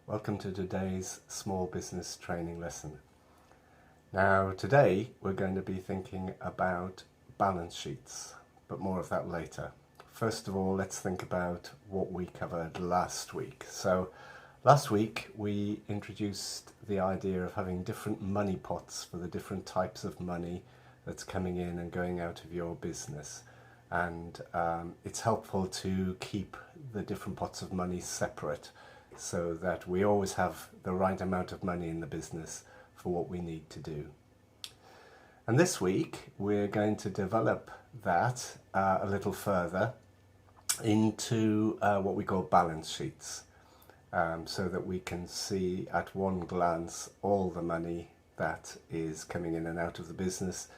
Welcome to today's small business training lesson. Now today we're going to be thinking about balance sheets, but more of that later. First of all, let's think about what we covered last week. So last week we introduced the idea of having different money pots for the different types of money that's coming in and going out of your business. And it's helpful to keep the different pots of money separate so that we always have the right amount of money in the business for what we need to do. And this week we're going to develop that a little further into what we call balance sheets, so that we can see at one glance all the money that is coming in and out of the business,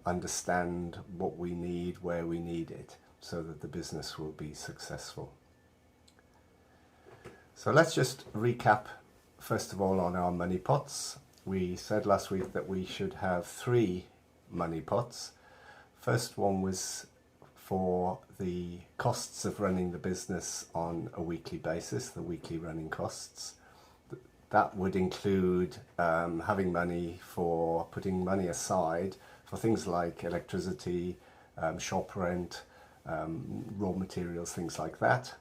understand what we need, where we need it, so that the business will be successful. So let's just recap first of all on our money pots. We said last week that we should have 3 money pots. First one was for the costs of running the business on a weekly basis, the weekly running costs. That would include having money for putting money aside for things like electricity, shop rent, raw materials, things like that.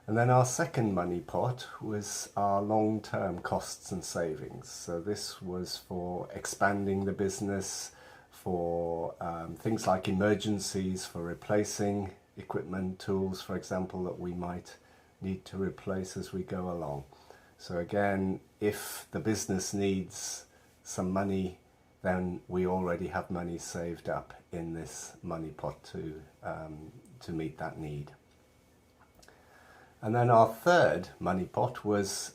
And then our second money pot was our long-term costs and savings. So this was for expanding the business, for things like emergencies, for replacing equipment, tools, for example, that we might need to replace as we go along. So again, if the business needs some money, then we already have money saved up in this money pot to meet that need. And then our third money pot was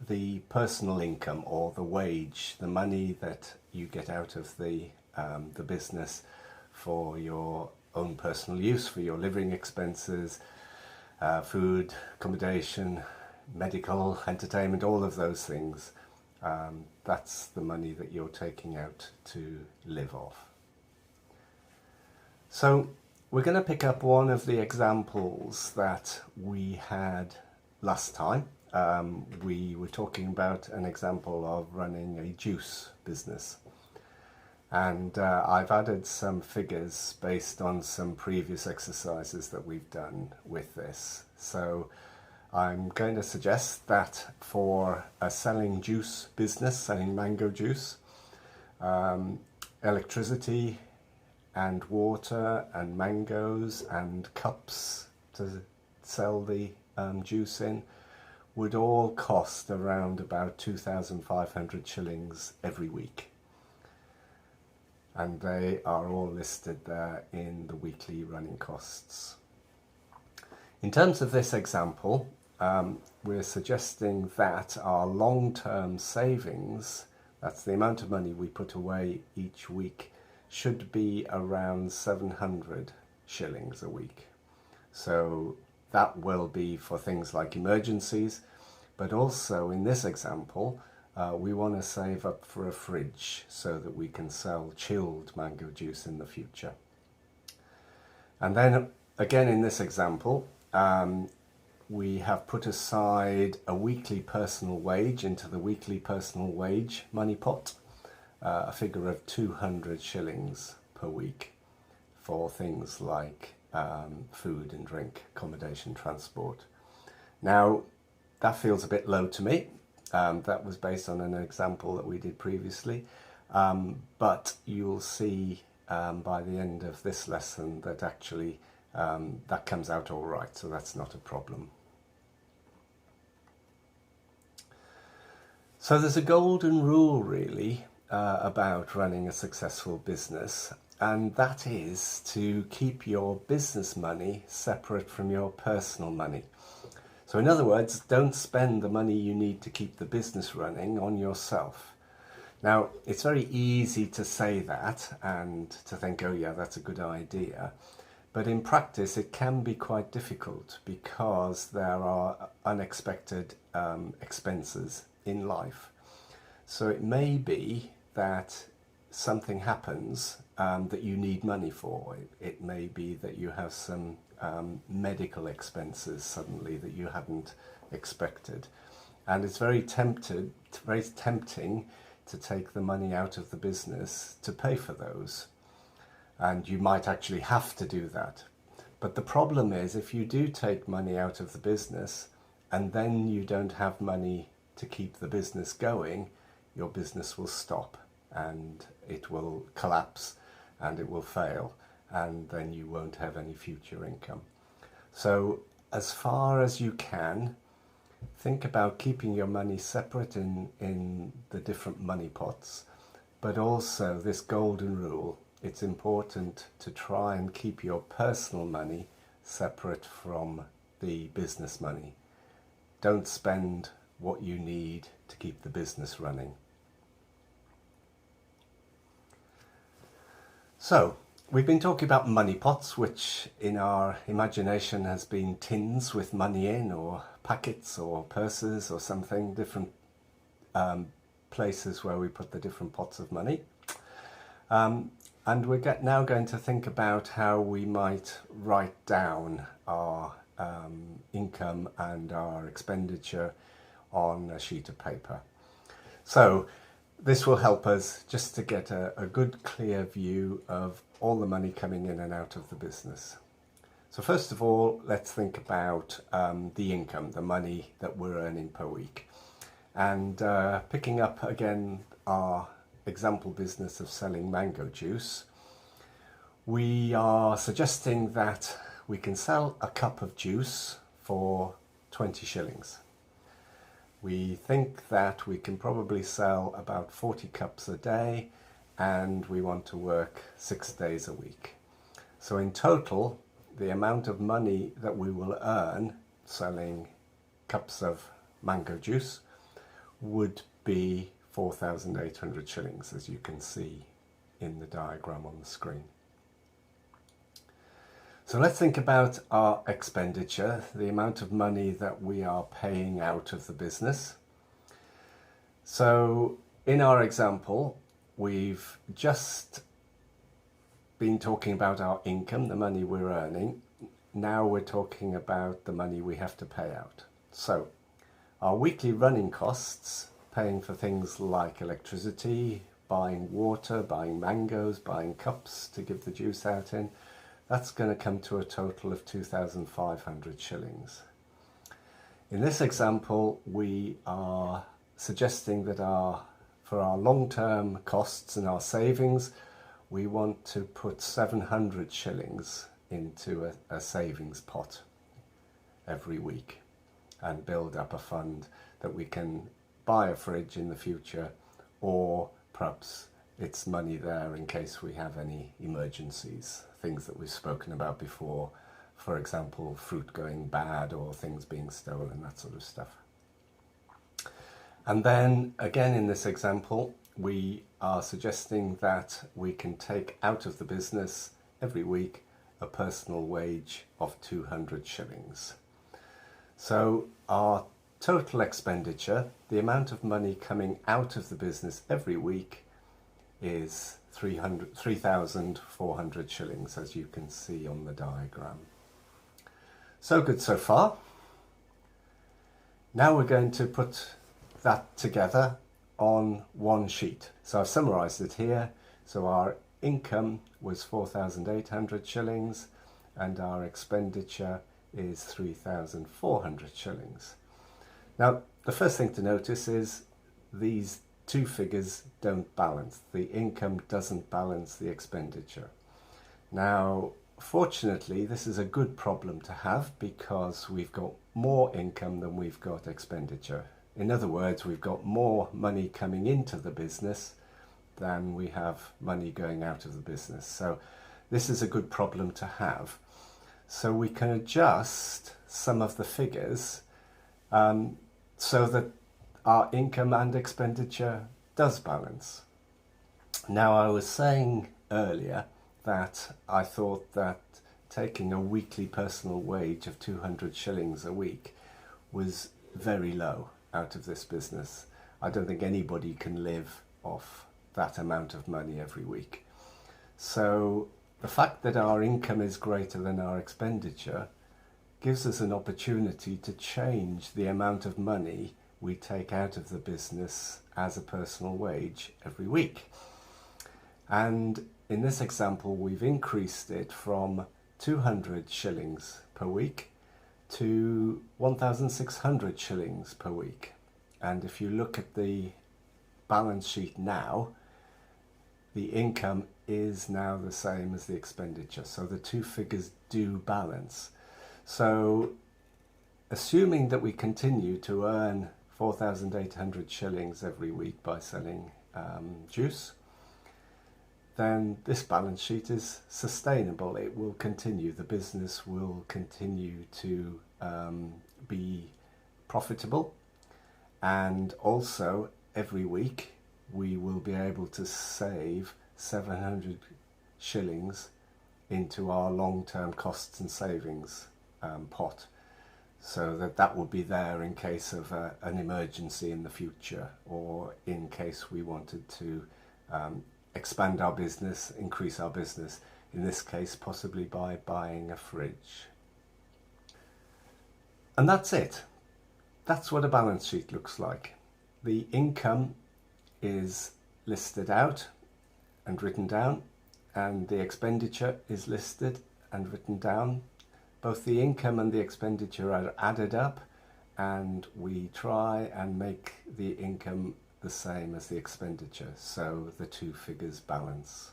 the personal income, or the wage, the money that you get out of the business for your own personal use, for your living expenses, food, accommodation, medical, entertainment, all of those things. That's the money that you're taking out to live off. So we're going to pick up one of the examples that we had last time. We were talking about an example of running a juice business. And I've added some figures based on some previous exercises that we've done with this. So I'm going to suggest that for a selling juice business, selling mango juice, electricity and water and mangoes and cups to sell the juice in would all cost around about 2,500 shillings every week. And they are all listed there in the weekly running costs. In terms of this example, we're suggesting that our long-term savings, that's the amount of money we put away each week, should be around 700 shillings a week. So that will be for things like emergencies, but also in this example, we want to save up for a fridge so that we can sell chilled mango juice in the future. And then again in this example, we have put aside a weekly personal wage into the weekly personal wage money pot, a figure of 200 shillings per week for things like food and drink, accommodation, transport. Now, that feels a bit low to me. That was based on an example that we did previously, but you'll see by the end of this lesson that actually that comes out all right, so that's not a problem. So there's a golden rule really about running a successful business, and that is to keep your business money separate from your personal money. So in other words, don't spend the money you need to keep the business running on yourself. Now, it's very easy to say that and to think, oh yeah, that's a good idea. But in practice, it can be quite difficult because there are unexpected expenses in life. So it may be that something happens that you need money for. It may be that you have some medical expenses suddenly that you hadn't expected. And it's very tempting to take the money out of the business to pay for those. And you might actually have to do that. But the problem is, if you do take money out of the business and then you don't have money to keep the business going, your business will stop and it will collapse and it will fail, and then you won't have any future income. So as far as you can, think about keeping your money separate in the different money pots, but also this golden rule. It's important to try and keep your personal money separate from the business money. Don't spend what you need to keep the business running. So, we've been talking about money pots, which in our imagination has been tins with money in, or packets or purses or something, different places where we put the different pots of money. And we're now going to think about how we might write down our income and our expenditure on a sheet of paper. So this will help us just to get a good clear view of all the money coming in and out of the business. So first of all, let's think about the income, the money that we're earning per week. And picking up again our example business of selling mango juice, we are suggesting that we can sell a cup of juice for 20 shillings. We think that we can probably sell about 40 cups a day, and we want to work 6 days a week. So in total, the amount of money that we will earn selling cups of mango juice would be 4,800 shillings, as you can see in the diagram on the screen. So let's think about our expenditure, the amount of money that we are paying out of the business. So in our example, we've just been talking about our income, the money we're earning. Now we're talking about the money we have to pay out. So our weekly running costs, paying for things like electricity, buying water, buying mangoes, buying cups to give the juice out in, that's going to come to a total of 2,500 shillings. In this example, we are suggesting that for our long-term costs and our savings, we want to put 700 shillings into a savings pot every week and build up a fund that we can buy a fridge in the future, or perhaps it's money there in case we have any emergencies, things that we've spoken about before, for example, fruit going bad or things being stolen, that sort of stuff. And then again in this example, we are suggesting that we can take out of the business every week a personal wage of 200 shillings. So our total expenditure, the amount of money coming out of the business every week, is 3,400 shillings, as you can see on the diagram. So good so far. Now we're going to put that together on one sheet. So I've summarised it here. So our income was 4,800 shillings and our expenditure is 3,400 shillings. Now, the first thing to notice is these two figures don't balance. The income doesn't balance the expenditure. Now, fortunately, this is a good problem to have because we've got more income than we've got expenditure. In other words, we've got more money coming into the business than we have money going out of the business. So this is a good problem to have. So we can adjust some of the figures so that our income and expenditure does balance. Now, I was saying earlier that I thought that taking a weekly personal wage of 200 shillings a week was very low out of this business. I don't think anybody can live off that amount of money every week. So the fact that our income is greater than our expenditure gives us an opportunity to change the amount of money we take out of the business as a personal wage every week. And in this example, we've increased it from 200 shillings per week to 1,600 shillings per week. And if you look at the balance sheet now, the income is now the same as the expenditure. So the two figures do balance. So assuming that we continue to earn 4,800 shillings every week by selling juice, then this balance sheet is sustainable. It will continue. The business will continue to be profitable, and also every week we will be able to save 700 shillings into our long-term costs and savings pot, so that will be there in case of an emergency in the future, or in case we wanted to expand our business, increase our business, in this case possibly by buying a fridge. And that's it. That's what a balance sheet looks like. The income is listed out and written down, and the expenditure is listed and written down. Both the income and the expenditure are added up, and we try and make the income the same as the expenditure, so the two figures balance.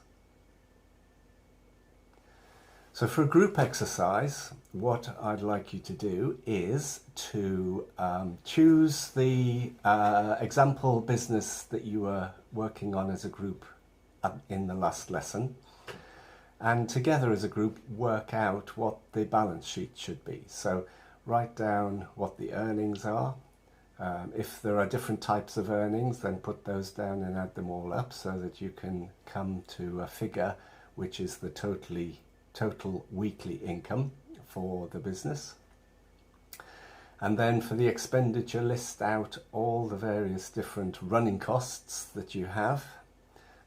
So for a group exercise, what I'd like you to do is to choose the example business that you were working on as a group in the last lesson, and together as a group work out what the balance sheet should be. So write down what the earnings are. If there are different types of earnings, then put those down and add them all up so that you can come to a figure which is the total weekly income for the business. And then for the expenditure, list out all the various different running costs that you have,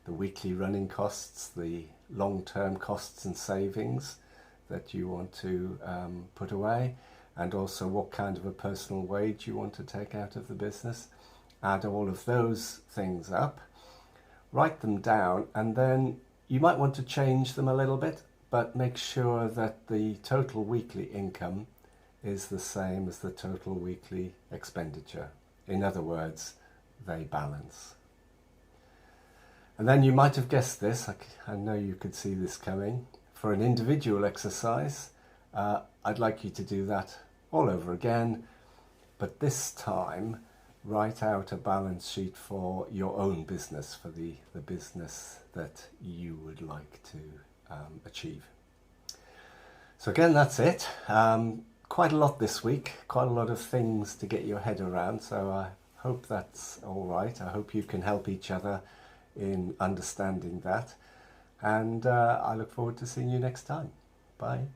the weekly running costs, the long-term costs and savings that you want to put away, and also what kind of a personal wage you want to take out of the business. Add all of those things up, write them down, and then you might want to change them a little bit, but make sure that the total weekly income is the same as the total weekly expenditure. In other words, they balance. And then you might have guessed this, I know you could see this coming. For an individual exercise, I'd like you to do that all over again, but this time write out a balance sheet for your own business, for the business that you would like to achieve. So again, that's it. Quite a lot this week, quite a lot of things to get your head around, so I hope that's all right. I hope you can help each other in understanding that, and I look forward to seeing you next time. Bye.